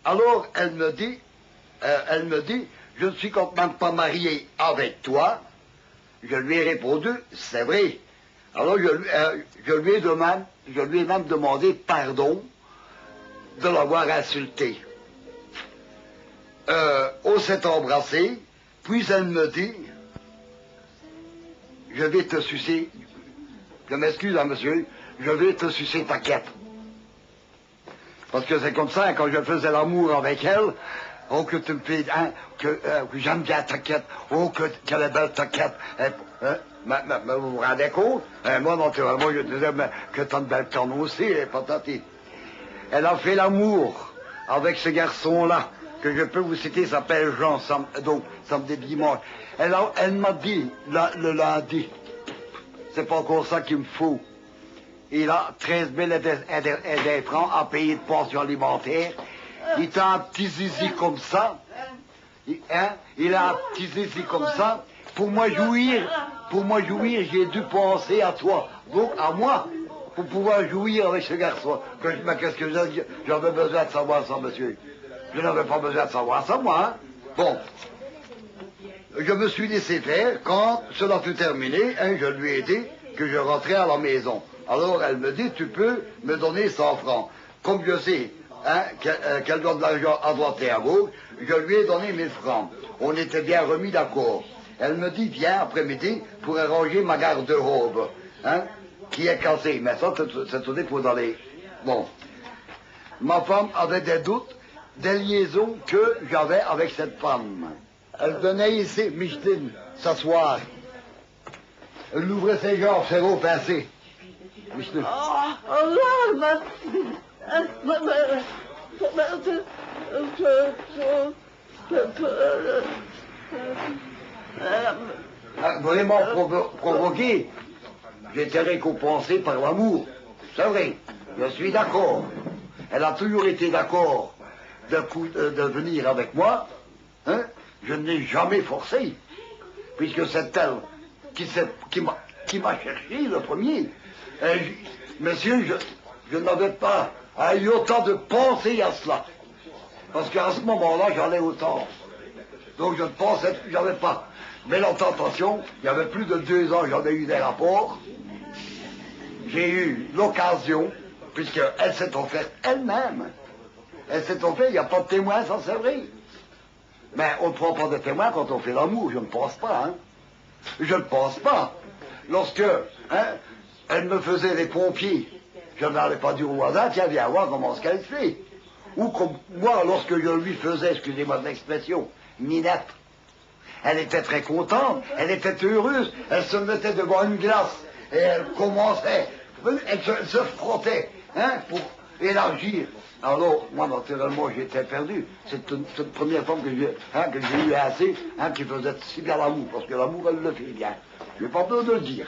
Alors, elle me dit, je ne suis quand même pas marié avec toi. Je lui ai répondu, c'est vrai. Alors, je lui ai même demandé pardon de l'avoir insulté. On s'est embrassé, puis elle me dit, je vais te sucer, je m'excuse, hein, monsieur, je vais te sucer ta quête. Parce que c'est comme ça, quand je faisais l'amour avec elle, oh, que tu me fais, hein, que j'aime bien ta quête, oh, qu'elle est belle ta quête. Mais vous vous rendez compte? Moi, naturellement, je disais, mais que t'as une belle corne aussi, et patati. Elle a fait l'amour avec ce garçon-là, que je peux vous citer, il s'appelle Jean, donc samedi dimanche. Elle m'a dit, le lundi, c'est pas encore ça qu'il me faut. Il a 13 000 et des francs à payer de pension alimentaire. Il a un petit zizi comme ça. Il a un petit zizi comme ça. Pour moi jouir, j'ai dû penser à toi. Donc, à moi, pour pouvoir jouir avec ce garçon. Mais qu'est-ce que j'avais besoin de savoir ça, monsieur? Je n'avais pas besoin de savoir ça, moi. Hein? Bon. Je me suis laissé faire. Quand cela fut terminé, hein, je lui ai dit que je rentrais à la maison. Alors elle me dit, tu peux me donner 100 francs. Comme je sais hein, qu'elle doit de l'argent à droite et à gauche, je lui ai donné 1000 francs. On était bien remis d'accord. Elle me dit, viens après-midi pour arranger ma garde-robe, hein, qui est cassée. Mais ça, c'est au dépôt d'aller. Bon. Ma femme avait des doutes, des liaisons que j'avais avec cette femme. Elle venait ici, Micheline, s'asseoir. Elle ouvrait ses jambes, ses roues pincées. Micheline. Vraiment provoqué. J'étais récompensé par l'amour. C'est vrai, je suis d'accord. Elle a toujours été d'accord de venir avec moi. Hein? Je ne l'ai jamais forcé, puisque c'est elle qui m'a cherché le premier. Monsieur, je n'avais pas eu autant de pensée à cela. Parce qu'à ce moment-là, j'en ai autant. Donc je ne pensais, j'avais pas. Mais la tentation, il y avait plus de 2 ans, j'en ai eu des rapports. J'ai eu l'occasion, puisqu'elle s'est offerte elle-même. Elle s'est offerte, il n'y a pas de témoin, ça c'est vrai. Mais on ne prend pas de témoin quand on fait l'amour, je ne pense pas. Hein. Je ne pense pas. Lorsque elle me faisait des pompiers, je n'allais pas dire au voisin, tiens, viens voir comment ce qu'elle fait. Ou comme moi, lorsque je lui faisais, excusez-moi de l'expression, minette, elle était très contente, elle était heureuse, elle se mettait devant une glace, et elle commençait, elle se frottait, hein, pour élargir. Alors, moi, naturellement, j'étais perdu. C'est une première femme que j'ai eu assez, hein, qui faisait si bien l'amour, parce que l'amour, elle le fait bien. Je n'ai pas besoin de le dire.